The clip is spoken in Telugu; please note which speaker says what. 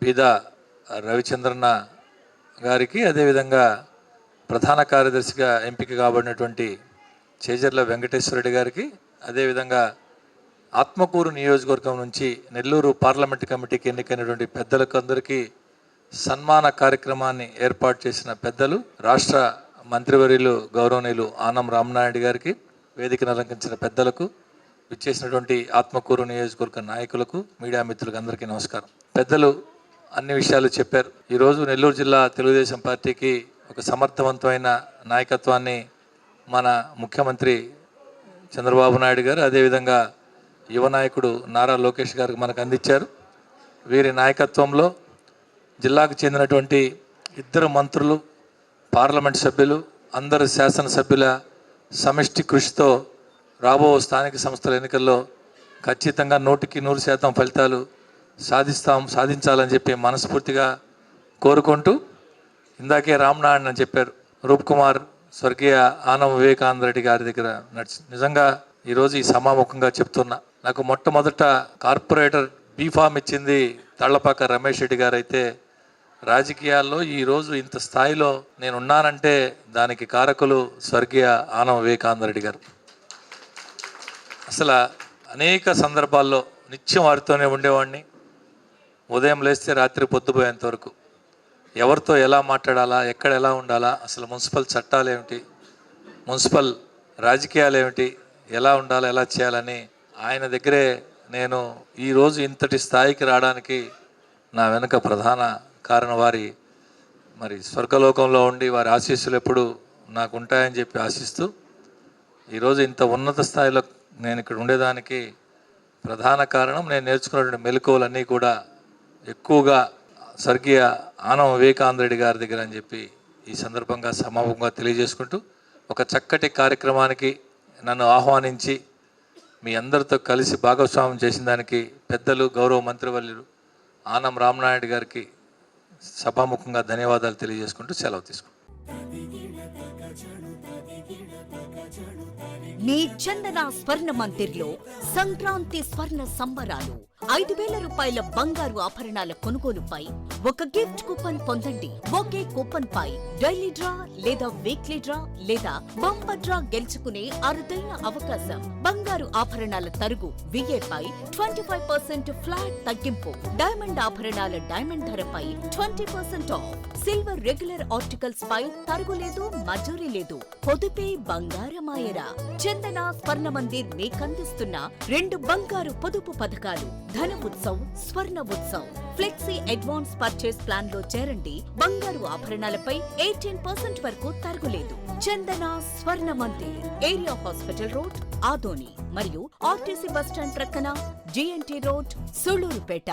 Speaker 1: బీదా రవిచంద్రన్న గారికి, అదేవిధంగా ప్రధాన కార్యదర్శిగా ఎంపిక కాబడినటువంటి చేజర్ల వెంకటేశ్వరరెడ్డి గారికి, అదేవిధంగా ఆత్మకూరు నియోజకవర్గం నుంచి నెల్లూరు పార్లమెంట్ కమిటీకి ఎన్నికైనటువంటి పెద్దలకు అందరికీ సన్మాన కార్యక్రమాన్ని ఏర్పాటు చేసిన పెద్దలు, రాష్ట్ర మంత్రివర్యులు గౌరవనీయులు ఆనం రామనాయుడు గారికి, వేదికను అలంకరించిన పెద్దలకు, విచ్చేసినటువంటి ఆత్మకూరు నియోజకవర్గ నాయకులకు, మీడియా మిత్రులకు అందరికీ నమస్కారం. పెద్దలు అన్ని విషయాలు చెప్పారు. ఈరోజు నెల్లూరు జిల్లా తెలుగుదేశం పార్టీకి ఒక సమర్థవంతమైన నాయకత్వాన్ని మన ముఖ్యమంత్రి చంద్రబాబు నాయుడు గారు, అదేవిధంగా యువ నాయకుడు నారా లోకేష్ గారికి మనకు అందించారు. వీరి నాయకత్వంలో జిల్లాకు చెందినటువంటి 2 మంత్రులు, పార్లమెంట్ సభ్యులు, అందరు శాసనసభ్యుల సమిష్టి కృషితో రాబో స్థానిక సంస్థల ఎన్నికల్లో ఖచ్చితంగా 100% ఫలితాలు సాధించాలని చెప్పి మనస్ఫూర్తిగా కోరుకుంటూ, ఇందాకే రామనారాయణ అని చెప్పారు, రూప్ కుమార్ స్వర్గీయ ఆనం వివేకానందరెడ్డి గారి దగ్గర నిజంగా ఈరోజు ఈ సమాముఖంగా చెప్తున్నా, నాకు మొట్టమొదట కార్పొరేటర్ బీఫామ్ ఇచ్చింది తళ్లపాక రమేష్ రెడ్డి గారు అయితే, రాజకీయాల్లో ఈరోజు ఇంత స్థాయిలో నేను ఉన్నానంటే దానికి కారకులు స్వర్గీయ ఆనం వివేకానందరెడ్డి గారు. అసలు అనేక సందర్భాల్లో నిత్యం వారితోనే ఉండేవాడిని. ఉదయం లేస్తే రాత్రి పొద్దుపోయేంత వరకు ఎవరితో ఎలా మాట్లాడాలా, ఎక్కడ ఎలా ఉండాలా, అసలు మున్సిపల్ చట్టాలు ఏమిటి, మున్సిపల్ రాజకీయాలు ఏమిటి, ఎలా ఉండాలి, ఎలా చేయాలని ఆయన దగ్గరే నేను ఈరోజు ఇంతటి స్థాయికి రావడానికి నా వెనుక ప్రధాన కారణం వారి స్వర్గలోకంలో ఉండి వారి ఆశీస్సులు ఎప్పుడు నాకు ఉంటాయని చెప్పి ఆశిస్తూ, ఈరోజు ఇంత ఉన్నత స్థాయిలో నేను ఇక్కడ ఉండేదానికి ప్రధాన కారణం నేను నేర్చుకున్నటువంటి మెలకువలన్నీ కూడా ఎక్కువగా స్వర్గీయ ఆనం వివేకానందరెడ్డి గారి దగ్గర అని చెప్పి ఈ సందర్భంగా సమాపంగా తెలియజేసుకుంటూ, ఒక చక్కటి కార్యక్రమానికి నన్ను ఆహ్వానించి మీ అందరితో కలిసి భాగస్వామ్యం చేసిన దానికి పెద్దలు గౌరవ మంత్రివర్యులు ఆనం రామనాయుడు గారికి సభాముఖంగా ధన్యవాదాలు తెలియజేసుకుంటూ సెలవు తీసుకుంటాను.
Speaker 2: మీ చందన స్వర్ణ మందిర్లో సంక్రాంతి స్వర్ణ సంబరాలు. 5,000 రూపాయల బంగారు ఆభరణాల కొనుగోలుపై ఒక గిఫ్ట్ కూపన్ పొందండి. ఒకే కూపన్ పై డైలీ డ్రా లేదా వీక్లీ డ్రా లేదా బంపర్ డ్రా గెలుచుకునే అరుదైన అవకాశం. బంగారు ఆభరణాల తరుగు VA పై 25% ఫ్లాట్ తగ్గింపు. డైమండ్ ఆభరణాల డైమండ్ ధరపై 20% ఆఫ్. సిల్వర్ రెగ్యులర్ ఆర్టికల్స్ పై తరుగులేదు, మజూరీ లేదు. పొదుపే బంగారమాయరా. చందన స్వర్ణ మందిర్ మీకందిస్తున్న 2 బంగారు పొదుపు పథకాలు, ధన ఉత్సవ్, స్వర్ణ Utsav. Flexi advance purchase plan లో చేరండి. బంగారు ఆభరణాలపై 18% వరకు తరుగులేదు. చందన స్వర్ణ Mandir, area hospital road, Adoni మరియు ఆర్టీసీ బస్టాండ్ ప్రక్కన GNT రోడ్, సుళ్లూరుపేట.